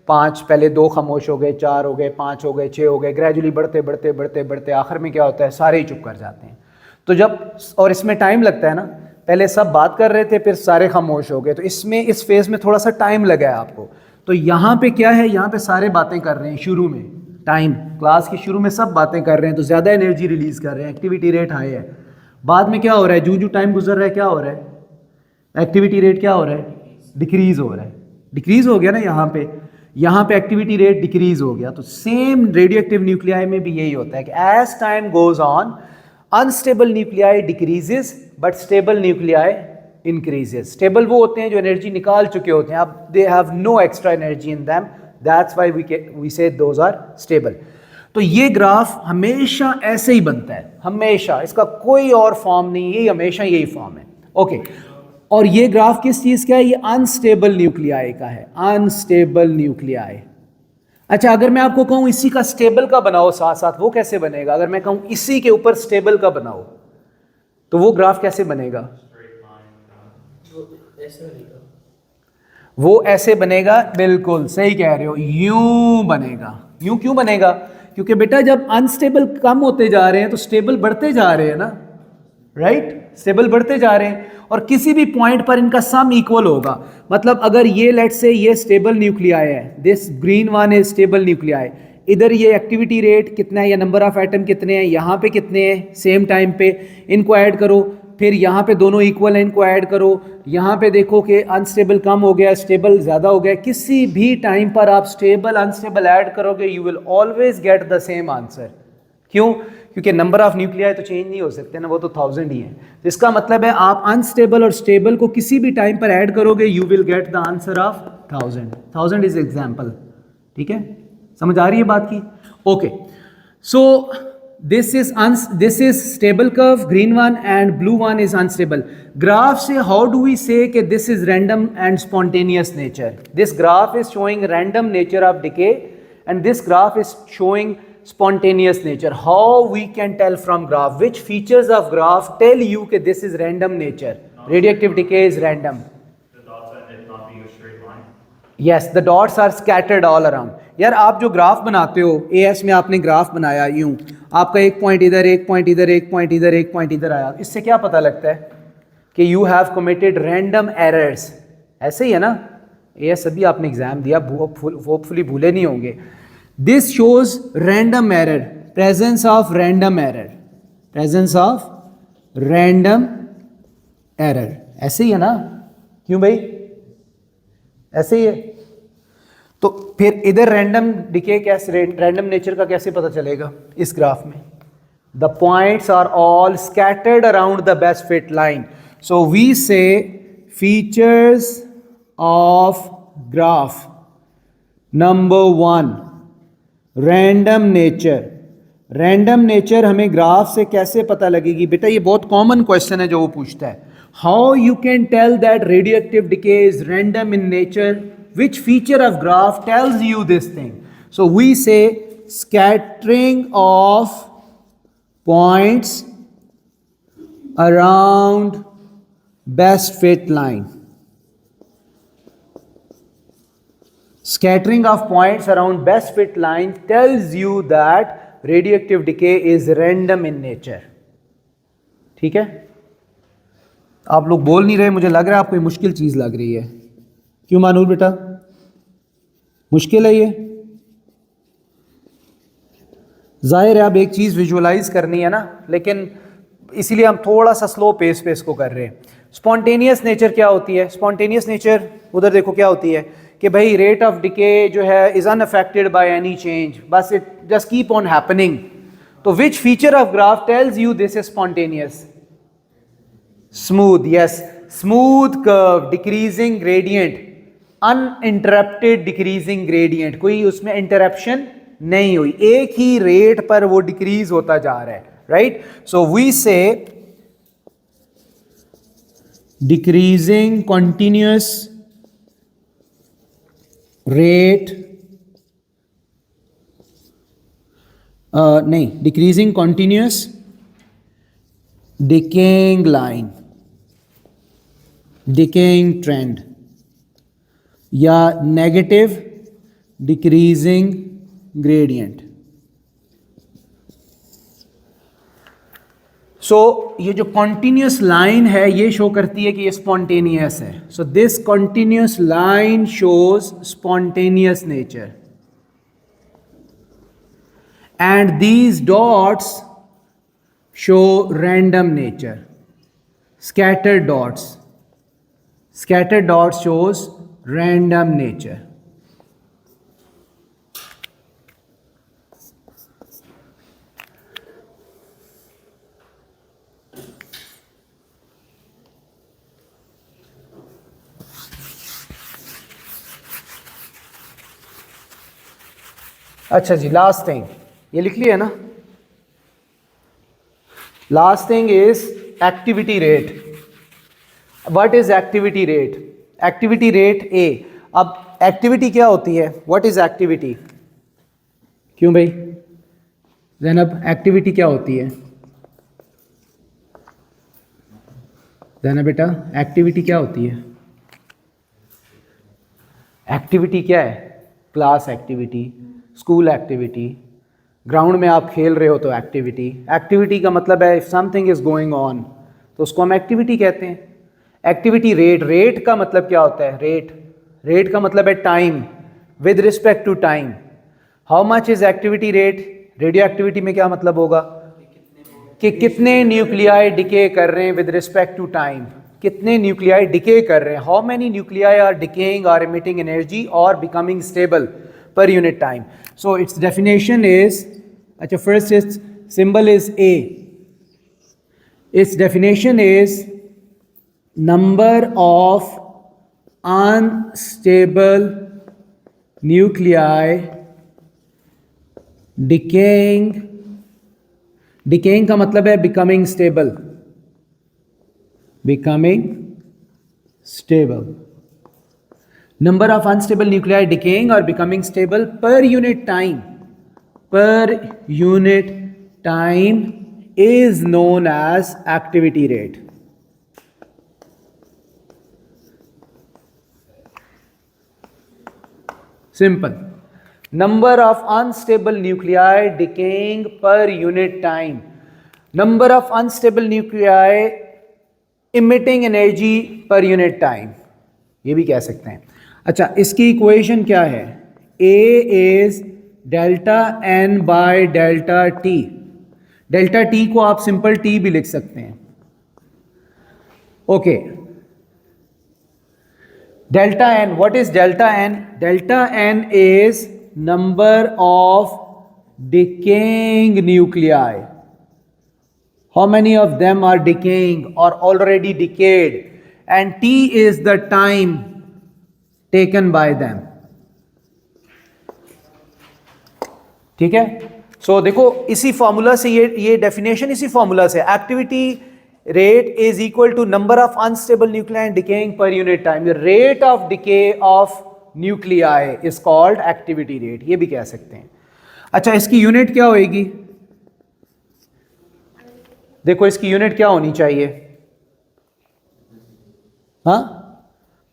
5 पहले 2 खामोश हो गए, 4 हो गए, 5 हो गए, 6 हो गए, ग्रेजुअली बढ़ते बढ़ते बढ़ते बढ़ते आखिर में क्या होता है, सारे ही चुप कर जाते हैं। तो जब, और इसमें टाइम लगता है ना, पहले सब बात कर रहे थे फिर सारे खामोश हो गए, तो इसमें इस फेज़ में थोड़ा सा टाइम लगा है आपको। तो यहाँ पे क्या है, यहाँ पे सारे बातें कर रहे हैं शुरू में, टाइम क्लास की शुरू में सब बातें कर रहे हैं तो ज़्यादा एनर्जी रिलीज़ कर रहे हैं, एक्टिविटी रेट हाई है। बाद में क्या हो रहा है, जो टाइम गुजर रहा है क्या हो रहा है, एक्टिविटी रेट क्या हो रहा है, डिक्रीज़ हो रहा है। डिक्रीज़ हो गया ना यहाँ पे एक्टिविटी रेट डिक्रीज़ हो गया। तो सेम रेडियो एक्टिव न्यूक्लियाई में भी यही होता है कि as time goes on unstable nuclei decreases but stable nuclei increases. Stable वो होते हैं जो एनर्जी निकाल चुके होते हैं, अब they have no extra energy in them, that's why we say those are stable. तो ये ग्राफ हमेशा ऐसे ही बनता है, हमेशा, इसका कोई और फॉर्म नहीं है, हमेशा यही फॉर्म है। ओके, और ये ग्राफ किस चीज़ का है, ये अनस्टेबल न्यूक्लियाई का है, अनस्टेबल न्यूक्लियाई। अच्छा, अगर मैं आपको कहूँ इसी का स्टेबल का बनाओ साथ साथ, वो कैसे बनेगा? अगर मैं कहूँ इसी के ऊपर स्टेबल का बनाओ तो वो ग्राफ कैसे बनेगा? वो ऐसे बनेगा, बिल्कुल सही कह रहे हो, यूं बनेगा। यूं क्यों बनेगा? क्योंकि बेटा जब अनस्टेबल कम होते जा रहे हैं तो स्टेबल बढ़ते जा रहे हैं ना, राइट? स्टेबल बढ़ते जा रहे हैं और किसी भी पॉइंट पर इनका सम इक्वल होगा। मतलब अगर ये लेट से ये स्टेबल न्यूक्लियाई है, this green one is stable nuclei, इधर ये एक्टिविटी रेट कितना है या नंबर ऑफ एटम कितने हैं, यहाँ पे कितने हैं सेम टाइम पे, इनको ऐड करो, फिर यहाँ पे दोनों इक्वल हैं, इनको ऐड करो, यहाँ पे देखो कि अनस्टेबल कम हो गया, स्टेबल ज़्यादा हो गया। किसी भी टाइम पर आप स्टेबल अनस्टेबल ऐड करोगे, you will always get the same answer. क्यों? क्योंकि नंबर ऑफ न्यूक्लियाई तो चेंज नहीं हो सकते ना, वो तो 1000 ही है। जिसका मतलब है आप अनस्टेबल और स्टेबल को किसी भी टाइम पर ऐड करोगे, you will get the answer of 1000। 1000 is example. ठीक है, समझ आ रही है बात की? Okay, so this is stable curve, green one, and blue one is unstable. Graph से how do we say कि this is random and spontaneous nature? This graph is showing random nature of decay and this graph is showing spontaneous nature. How we can tell from graph? Which features of graph tell you कि this is random nature? Radioactive decay is random. The dots that it not being a straight line. Yes, the dots are scattered all around. यार आप जो graph बनाते हो, as में आपने graph बनाया यूं, आपका एक पॉइंट इधर, एक पॉइंट इधर, एक पॉइंट इधर, एक पॉइंट इधर आया, इससे क्या पता लगता है कि you have committed random errors. ऐसे ही है ना, एएस अभी आपने एग्जाम दिया, होपफुली भूले नहीं होंगे। This shows random error, presence of random error, presence of random error. ऐसे ही है ना, क्यों भाई? ऐसे ही है। तो फिर इधर रैंडम डिके कैसे, रैंडम नेचर का कैसे पता चलेगा? इस ग्राफ में the points are all scattered around the best fit line. So we say features of graph number 1 random nature. Random nature हमें ग्राफ से कैसे पता लगेगी? बेटा ये बहुत कॉमन क्वेश्चन है जो वो पूछता है। How you can tell that radioactive decay is random in nature? Which feature of graph tells you this thing? So we say scattering of points around best fit line. Scattering of points around best fit line tells you that radioactive decay is random in nature. ठीक है, आप लोग बोल नहीं रहे, मुझे लग रहा है आपको ये मुश्किल चीज लग रही है. क्यों मानूर बेटा, मुश्किल है ये? जाहिर है अब एक चीज विजुअलाइज करनी है ना, लेकिन इसीलिए हम थोड़ा सा स्लो पेस पे इसको कर रहे हैं. स्पॉन्टेनियस नेचर क्या होती है? स्पॉन्टेनियस नेचर उधर देखो क्या होती है कि भाई रेट ऑफ डिके जो है is unaffected by any change, बस it just keep on happening. तो which feature of graph tells you this is spontaneous? Smooth, yes, smooth curve, decreasing gradient, uninterrupted decreasing gradient, कोई उसमें interruption नहीं हुई, एक ही rate पर वो डिक्रीज होता जा रहा है, राइट? सो वी से डिक्रीजिंग कॉन्टिन्यूअस रेट, नहीं, decreasing continuous decaying line, decaying trend, या नेगेटिव डिक्रीजिंग ग्रेडियंट. सो ये जो कॉन्टिन्यूस लाइन है ये शो करती है कि ये स्पॉन्टेनियस है. So this continuous line shows spontaneous nature, and these dots show random nature. Scattered dots shows random nature. अच्छा जी, लास्ट थिंग ये लिख लिया ना, last thing is activity rate. What is activity rate? Activity rate A. अब activity क्या होती है? What is activity? क्यों भाई ज़ैनब, एक्टिविटी क्या होती है? ज़ैनब बेटा, एक्टिविटी क्या होती है? एक्टिविटी क्या है? Class activity, school activity, ground में आप खेल रहे हो तो एक्टिविटी. एक्टिविटी का मतलब है if something is going on तो उसको हम एक्टिविटी कहते हैं. एक्टिविटी रेट, रेट का मतलब क्या होता है? रेट का मतलब है time, with respect to time. How much is activity rate? Radioactivity में क्या मतलब होगा कि कितने न्यूक्लियाई डिके कर रहे हैं विद रिस्पेक्ट टू टाइम, कितने न्यूक्लियाई डिके कर रहे हैं, how many nuclei are decaying और emitting एनर्जी और becoming stable per unit time. So its definition is, अच्छा first its symbol is A. Its definition is number of unstable nuclei decaying का मतलब है becoming stable. Number of unstable nuclei decaying or becoming stable per unit time is known as activity rate. Simple. Number of unstable nuclei decaying per unit time. Number of unstable nuclei emitting energy per unit time. ये भी कह सकते हैं. अच्छा, इसकी equation क्या है? A is delta n by delta t. Delta t को आप सिंपल t भी लिख सकते हैं. Okay, delta n, what is delta n? Delta n is number of decaying nuclei. How many of them are decaying और already decayed, and t is the time taken by them. ठीक है? सो देखो इसी formula से ये definition इसी formula से, activity rate is equal to number of unstable nuclei decaying per unit time. Rate of decay of nuclei is called activity rate, ये भी कह सकते हैं. अच्छा, इसकी यूनिट क्या होएगी? देखो इसकी यूनिट क्या होनी चाहिए, हाँ,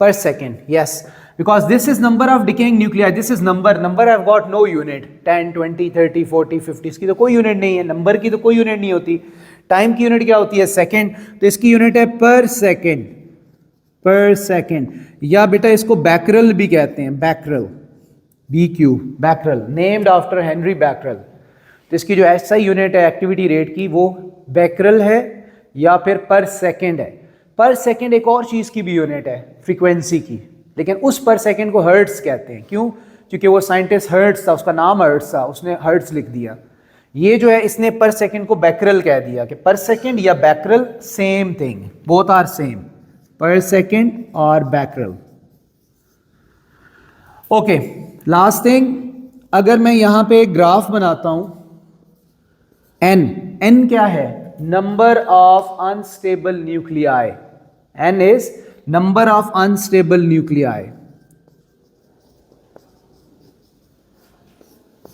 per second. Yes, because this is number of decaying nuclei. This is number I've got no unit. 10 20 30 40 50 इसकी तो कोई यूनिट नहीं है, नंबर की तो कोई यूनिट नहीं होती. टाइम की यूनिट क्या होती है, सेकंड. तो इसकी यूनिट है पर सेकंड. या बेटा इसको बैकरल भी कहते हैं, Becquerel, BQ, Becquerel, named after Henry Becquerel. तो इसकी जो SI यूनिट है एक्टिविटी रेट की वो बैकरल है या फिर पर सेकंड है. पर सेकंड एक और चीज़ की भी यूनिट है, फ्रीक्वेंसी की, लेकिन उस पर सेकंड को हर्ट्स कहते हैं. क्यों? क्योंकि वो साइंटिस्ट हर्ट्स था, उसका नाम हर्ट्स था, उसने हर्ट्स लिख दिया. ये जो है इसने पर सेकंड को बैकरल कह दिया कि पर सेकंड या becquerel same thing, both are same, per second और बैकरल. ओके, लास्ट थिंग, अगर मैं यहां पे एक ग्राफ बनाता हूं, n क्या है, number of unstable nuclei. n is number of unstable nuclei.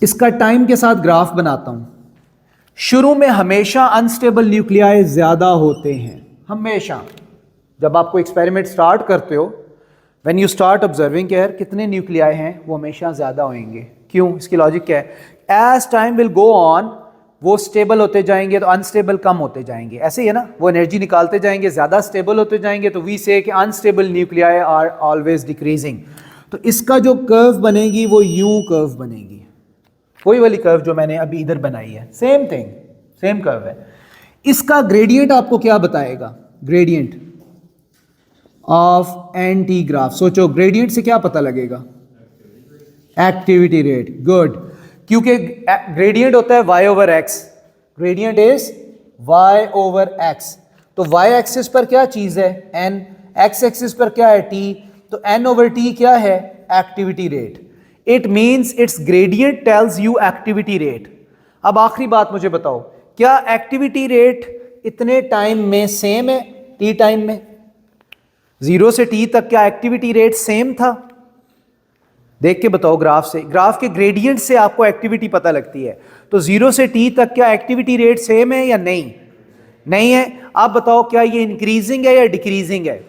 इसका टाइम के साथ ग्राफ बनाता हूं. शुरू में हमेशा अनस्टेबल न्यूक्लियाई ज्यादा होते हैं, हमेशा. जब आपको एक्सपेरिमेंट स्टार्ट करते हो, व्हेन यू स्टार्ट ऑब्जर्विंग कि यार कितने न्यूक्लियाई हैं, वो हमेशा ज्यादा होंगे. क्यों? इसकी लॉजिक क्या है, as time will go on वो स्टेबल होते जाएंगे तो अनस्टेबल कम होते जाएंगे. ऐसे ही है ना, वो एनर्जी निकालते जाएंगे, ज़्यादा स्टेबल होते जाएंगे, तो वी से कि unstable nuclei are always decreasing. तो इसका जो कर्व बनेगी वो यूं कर्व बनेगी, वही वाली कर्व जो मैंने अभी इधर बनाई है, सेम थिंग, सेम कर्व है. इसका ग्रेडियंट आपको क्या बताएगा, ग्रेडियंट ऑफ एंटी ग्राफ. सोचो ग्रेडियंट से क्या पता लगेगा, एक्टिविटी रेट. गुड, क्योंकि ग्रेडियंट होता है y over x, gradient is y over x. तो y एक्सिस पर क्या चीज है, n, x एक्सिस पर क्या है, t. तो n ओवर t क्या है, activity rate. It means it's gradient tells you activity rate. अब आखिरी बात मुझे बताओ, क्या एक्टिविटी रेट इतने टाइम में सेम है, t टाइम में, 0 से t तक क्या एक्टिविटी रेट सेम था? देख के बताओ ग्राफ से, ग्राफ के ग्रेडियंट से आपको एक्टिविटी पता लगती है. तो 0 से t तक क्या एक्टिविटी रेट सेम है या नहीं? नहीं है. आप बताओ क्या ये इंक्रीजिंग है या डिक्रीजिंग है?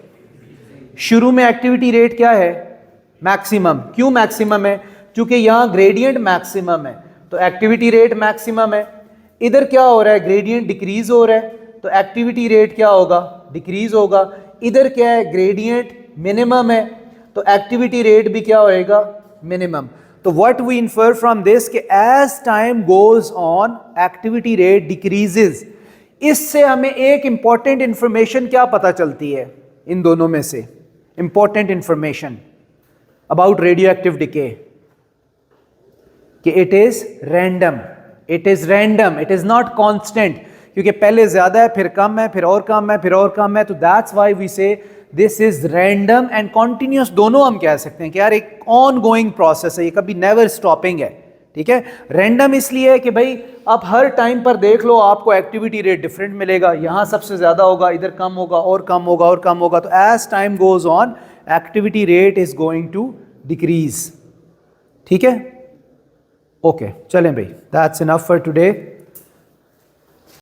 शुरू में एक्टिविटी रेट क्या है, मैक्सिमम. क्यों मैक्सिमम है? क्योंकि यहां ग्रेडियंट मैक्सिमम है, तो एक्टिविटी रेट मैक्सिमम है. इधर क्या हो रहा है, ग्रेडियंट डिक्रीज हो रहा है, तो एक्टिविटी रेट क्या होगा, डिक्रीज होगा. इधर क्या है, ग्रेडियंट मिनिमम है, तो एक्टिविटी रेट भी क्या होएगा, मिनिमम. तो what we infer from this कि as time goes on activity rate decreases. इससे हमें एक इंपॉर्टेंट इंफॉर्मेशन क्या पता चलती है, इन दोनों में से important information about radioactive decay, कि it is random, it is not constant. क्योंकि पहले ज्यादा है, फिर कम है, फिर और कम है, फिर और कम है. तो दैट्स व्हाई वी से this is random and continuous. दोनों हम कह सकते हैं कि यार एक ऑन गोइंग प्रोसेस है, ये कभी नेवर स्टॉपिंग है. ठीक है, रैंडम इसलिए है कि भाई आप हर टाइम पर देख लो, आपको एक्टिविटी रेट डिफरेंट मिलेगा. यहां सबसे ज्यादा होगा, इधर कम होगा, और कम होगा, और कम होगा. तो as time goes on activity rate is going to decrease. ठीक है, ओके, चलें भाई, दैट्स इनफ फॉर टुडे.